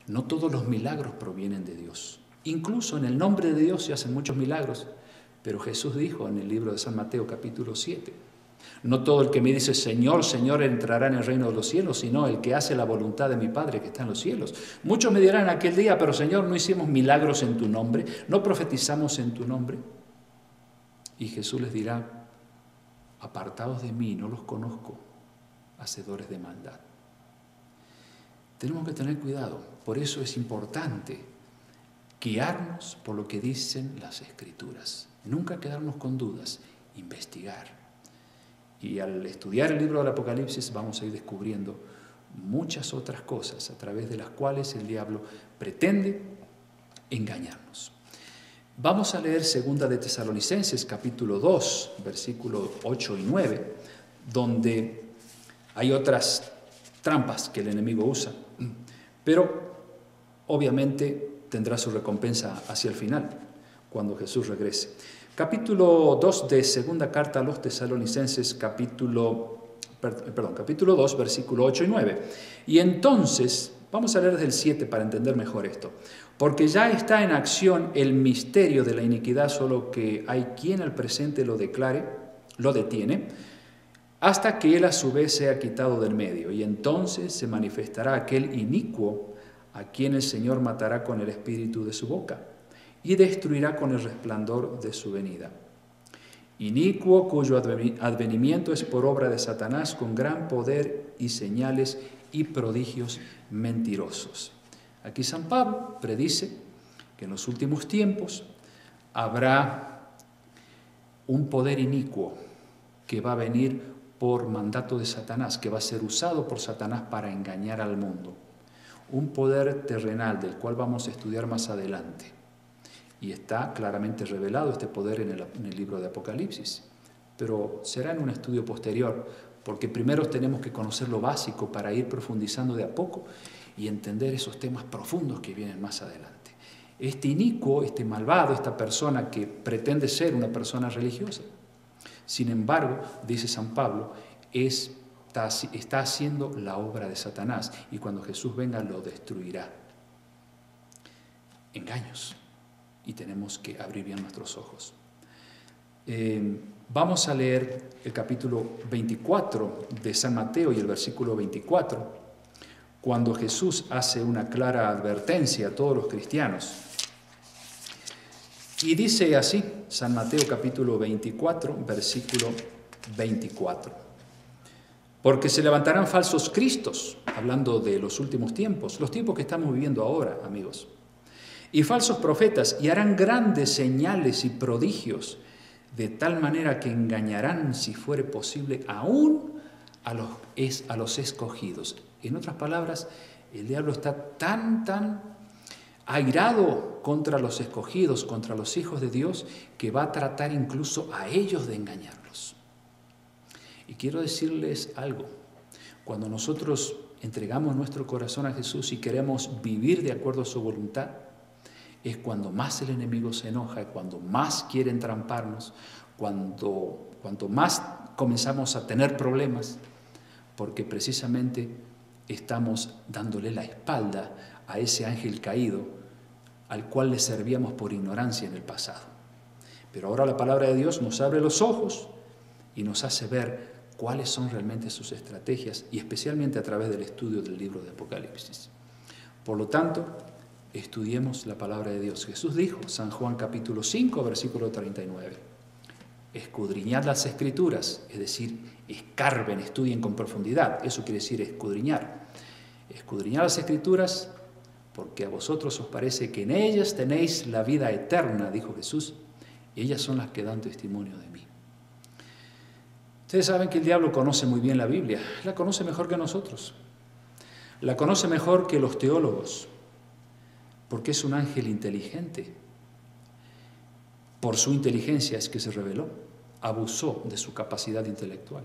No todos los milagros provienen de Dios. Incluso en el nombre de Dios se hacen muchos milagros, pero Jesús dijo en el libro de San Mateo capítulo 7, no todo el que me dice Señor, Señor entrará en el reino de los cielos, sino el que hace la voluntad de mi Padre que está en los cielos. Muchos me dirán aquel día, pero Señor, no hicimos milagros en tu nombre, no profetizamos en tu nombre. Y Jesús les dirá, apartados de mí, no los conozco, hacedores de maldad. Tenemos que tener cuidado, por eso es importante guiarnos por lo que dicen las Escrituras. Nunca quedarnos con dudas, investigar. Y al estudiar el libro del Apocalipsis vamos a ir descubriendo muchas otras cosas a través de las cuales el diablo pretende engañarnos. Vamos a leer 2 de Tesalonicenses capítulo 2, versículos 8 y 9, donde hay otras trampas que el enemigo usa, pero obviamente tendrá su recompensa hacia el final, cuando Jesús regrese. Capítulo 2 de segunda carta a los Tesalonicenses, capítulo 2, versículo 8 y 9. Y entonces, vamos a leer desde el 7 para entender mejor esto. Porque ya está en acción el misterio de la iniquidad, solo que hay quien al presente lo detiene, hasta que él a su vez sea quitado del medio. Y entonces se manifestará aquel inicuo a quien el Señor matará con el espíritu de su boca y destruirá con el resplandor de su venida. Inicuo cuyo advenimiento es por obra de Satanás con gran poder y señales y prodigios mentirosos. Aquí San Pablo predice que en los últimos tiempos habrá un poder inicuo que va a venir por mandato de Satanás, que va a ser usado por Satanás para engañar al mundo. Un poder terrenal del cual vamos a estudiar más adelante. Y está claramente revelado este poder en el libro de Apocalipsis. Pero será en un estudio posterior, porque primero tenemos que conocer lo básico para ir profundizando de a poco y entender esos temas profundos que vienen más adelante. Este inicuo, este malvado, esta persona que pretende ser una persona religiosa, sin embargo, dice San Pablo, está haciendo la obra de Satanás y cuando Jesús venga lo destruirá. Engaños. Y tenemos que abrir bien nuestros ojos. Vamos a leer el capítulo 24 de San Mateo y el versículo 24, cuando Jesús hace una clara advertencia a todos los cristianos. Y dice así, San Mateo capítulo 24, versículo 24. Porque se levantarán falsos cristos, hablando de los últimos tiempos, los tiempos que estamos viviendo ahora, amigos. Y falsos profetas, y harán grandes señales y prodigios, de tal manera que engañarán, si fuere posible, aún a los escogidos. En otras palabras, el diablo está tan airado contra los escogidos, contra los hijos de Dios, que va a tratar incluso a ellos de engañarlos. Y quiero decirles algo, cuando nosotros entregamos nuestro corazón a Jesús y queremos vivir de acuerdo a su voluntad, es cuando más el enemigo se enoja, cuando más quiere entramparnos, cuanto más comenzamos a tener problemas, porque precisamente estamos dándole la espalda a ese ángel caído al cual le servíamos por ignorancia en el pasado. Pero ahora la palabra de Dios nos abre los ojos y nos hace ver cuáles son realmente sus estrategias y especialmente a través del estudio del libro de Apocalipsis. Por lo tanto, estudiemos la palabra de Dios. Jesús dijo, San Juan capítulo 5, versículo 39, escudriñad las Escrituras, es decir, escarben, estudien con profundidad. Eso quiere decir escudriñar. Escudriñad las Escrituras porque a vosotros os parece que en ellas tenéis la vida eterna, dijo Jesús, y ellas son las que dan testimonio de mí. Ustedes saben que el diablo conoce muy bien la Biblia, la conoce mejor que nosotros, la conoce mejor que los teólogos, porque es un ángel inteligente. Por su inteligencia es que se reveló, abusó de su capacidad intelectual.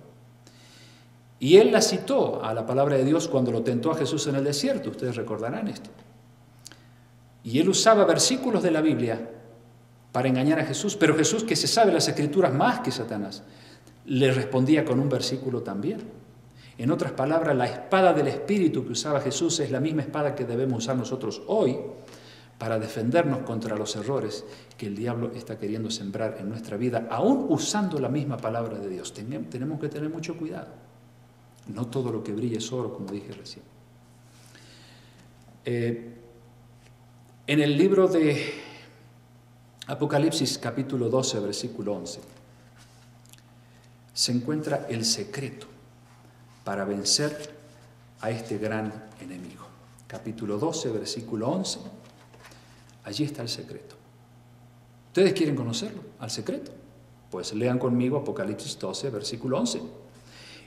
Y él la citó a la palabra de Dios cuando lo tentó a Jesús en el desierto, ustedes recordarán esto. Y él usaba versículos de la Biblia para engañar a Jesús, pero Jesús, que se sabe las Escrituras más que Satanás, le respondía con un versículo también. En otras palabras, la espada del Espíritu que usaba Jesús es la misma espada que debemos usar nosotros hoy para defendernos contra los errores que el diablo está queriendo sembrar en nuestra vida, aún usando la misma palabra de Dios. Tenemos que tener mucho cuidado. No todo lo que brilla es oro, como dije recién. En el libro de Apocalipsis, capítulo 12, versículo 11, se encuentra el secreto para vencer a este gran enemigo. Capítulo 12, versículo 11, allí está el secreto. ¿Ustedes quieren conocerlo, al secreto? Pues lean conmigo Apocalipsis 12, versículo 11.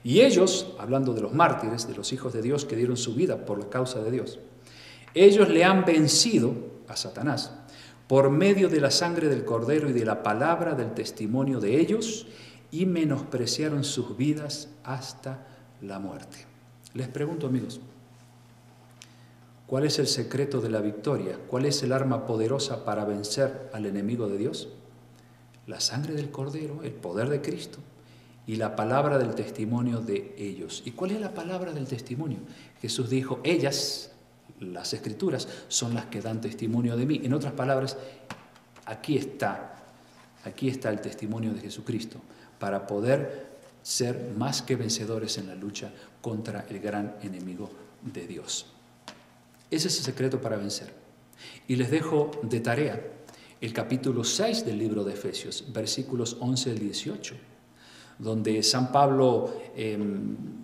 Y ellos, hablando de los mártires, de los hijos de Dios que dieron su vida por la causa de Dios, ellos le han vencido a Satanás por medio de la sangre del Cordero y de la palabra del testimonio de ellos, y menospreciaron sus vidas hasta la muerte. Les pregunto, amigos, ¿cuál es el secreto de la victoria? ¿Cuál es el arma poderosa para vencer al enemigo de Dios? La sangre del Cordero, el poder de Cristo y la palabra del testimonio de ellos. ¿Y cuál es la palabra del testimonio? Jesús dijo, ellas, las Escrituras, son las que dan testimonio de mí. En otras palabras, aquí está el testimonio de Jesucristo para poder ser más que vencedores en la lucha contra el gran enemigo de Dios. Ese es el secreto para vencer. Y les dejo de tarea el capítulo 6 del libro de Efesios, versículos 11 al 18, donde San Pablo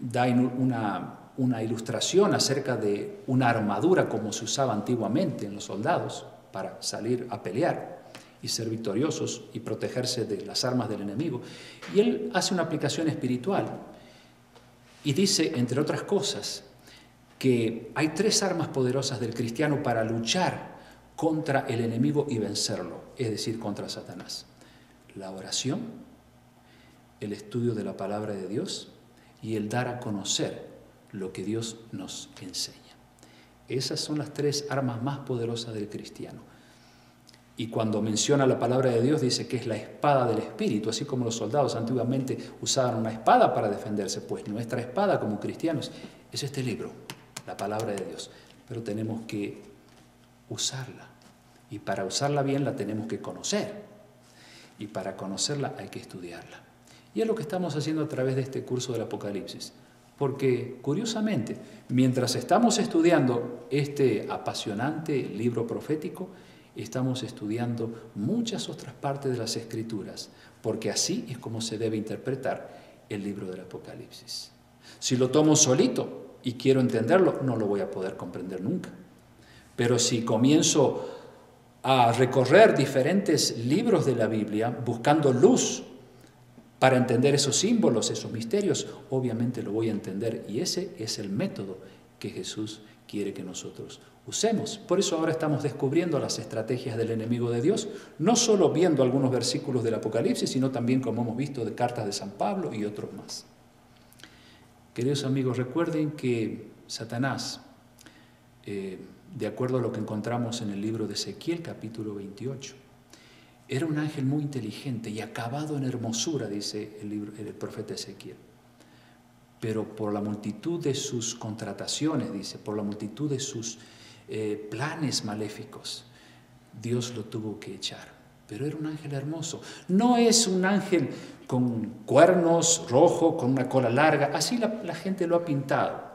da una ilustración acerca de una armadura como se usaba antiguamente en los soldados para salir a pelear y ser victoriosos y protegerse de las armas del enemigo. Y él hace una aplicación espiritual y dice, entre otras cosas, que hay 3 armas poderosas del cristiano para luchar contra el enemigo y vencerlo, es decir, contra Satanás. La oración, el estudio de la palabra de Dios y el dar a conocer lo que Dios nos enseña. Esas son las 3 armas más poderosas del cristiano. Y cuando menciona la palabra de Dios dice que es la espada del Espíritu, así como los soldados antiguamente usaban una espada para defenderse, pues nuestra espada como cristianos es este libro, la palabra de Dios. Pero tenemos que usarla, y para usarla bien la tenemos que conocer, y para conocerla hay que estudiarla. Y es lo que estamos haciendo a través de este curso del Apocalipsis, porque curiosamente, mientras estamos estudiando este apasionante libro profético, estamos estudiando muchas otras partes de las Escrituras, porque así es como se debe interpretar el libro del Apocalipsis. Si lo tomo solito y quiero entenderlo, no lo voy a poder comprender nunca. Pero si comienzo a recorrer diferentes libros de la Biblia, buscando luz para entender esos símbolos, esos misterios, obviamente lo voy a entender. Y ese es el método que Jesús quiere que nosotros usemos. Por eso ahora estamos descubriendo las estrategias del enemigo de Dios, no solo viendo algunos versículos del Apocalipsis, sino también, como hemos visto, de cartas de San Pablo y otros más. Queridos amigos, recuerden que Satanás, de acuerdo a lo que encontramos en el libro de Ezequiel, capítulo 28, era un ángel muy inteligente y acabado en hermosura, dice el profeta Ezequiel. Pero por la multitud de sus contrataciones, dice, por la multitud de sus planes maléficos, Dios lo tuvo que echar. Pero era un ángel hermoso. No es un ángel con cuernos rojos, con una cola larga. Así la gente lo ha pintado.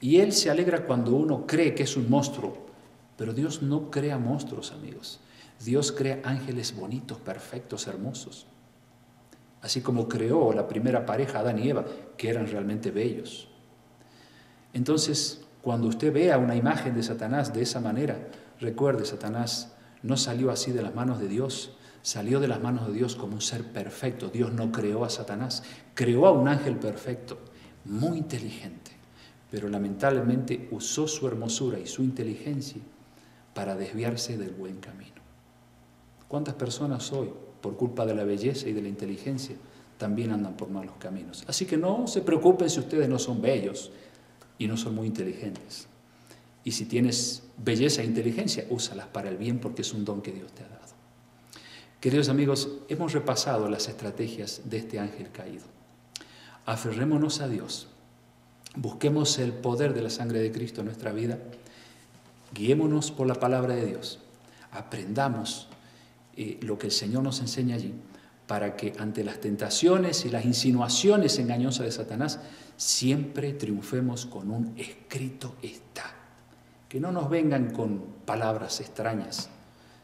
Y él se alegra cuando uno cree que es un monstruo. Pero Dios no crea monstruos, amigos. Dios crea ángeles bonitos, perfectos, hermosos. Así como creó la primera pareja, Adán y Eva, que eran realmente bellos. Entonces, cuando usted vea una imagen de Satanás de esa manera, recuerde, Satanás no salió así de las manos de Dios, salió de las manos de Dios como un ser perfecto. Dios no creó a Satanás, creó a un ángel perfecto, muy inteligente, pero lamentablemente usó su hermosura y su inteligencia para desviarse del buen camino. ¿Cuántas personas hoy, por culpa de la belleza y de la inteligencia, también andan por malos caminos? Así que no se preocupen si ustedes no son bellos y no son muy inteligentes. Y si tienes belleza e inteligencia, úsalas para el bien, porque es un don que Dios te ha dado. Queridos amigos, hemos repasado las estrategias de este ángel caído. Aferrémonos a Dios Busquemos el poder de la sangre de Cristo en nuestra vida. Guiémonos por la palabra de Dios. Aprendamos lo que el Señor nos enseña allí, para que ante las tentaciones y las insinuaciones engañosas de Satanás siempre triunfemos con un escrito está. Que no nos vengan con palabras extrañas,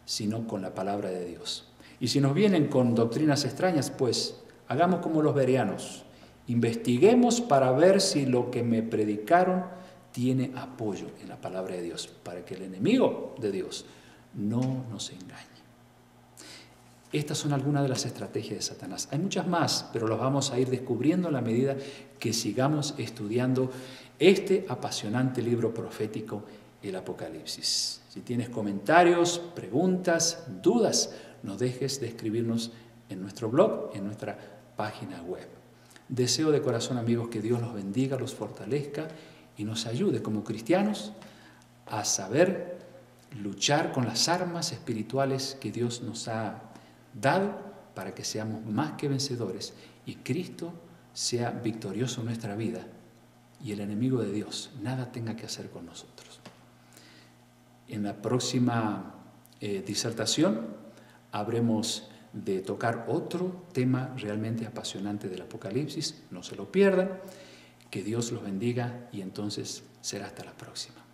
sino con la palabra de Dios. Y si nos vienen con doctrinas extrañas, pues hagamos como los bereanos. Investiguemos para ver si lo que me predicaron tiene apoyo en la palabra de Dios, para que el enemigo de Dios no nos engañe. Estas son algunas de las estrategias de Satanás. Hay muchas más, pero las vamos a ir descubriendo a la medida que sigamos estudiando este apasionante libro profético, el Apocalipsis. Si tienes comentarios, preguntas, dudas, no dejes de escribirnos en nuestro blog, en nuestra página web. Deseo de corazón, amigos, que Dios los bendiga, los fortalezca y nos ayude como cristianos a saber luchar con las armas espirituales que Dios nos ha dado para que seamos más que vencedores y Cristo sea victorioso en nuestra vida y el enemigo de Dios nada tenga que hacer con nosotros. En la próxima disertación habremos de tocar otro tema realmente apasionante del Apocalipsis. No se lo pierdan. Que Dios los bendiga y entonces será hasta la próxima.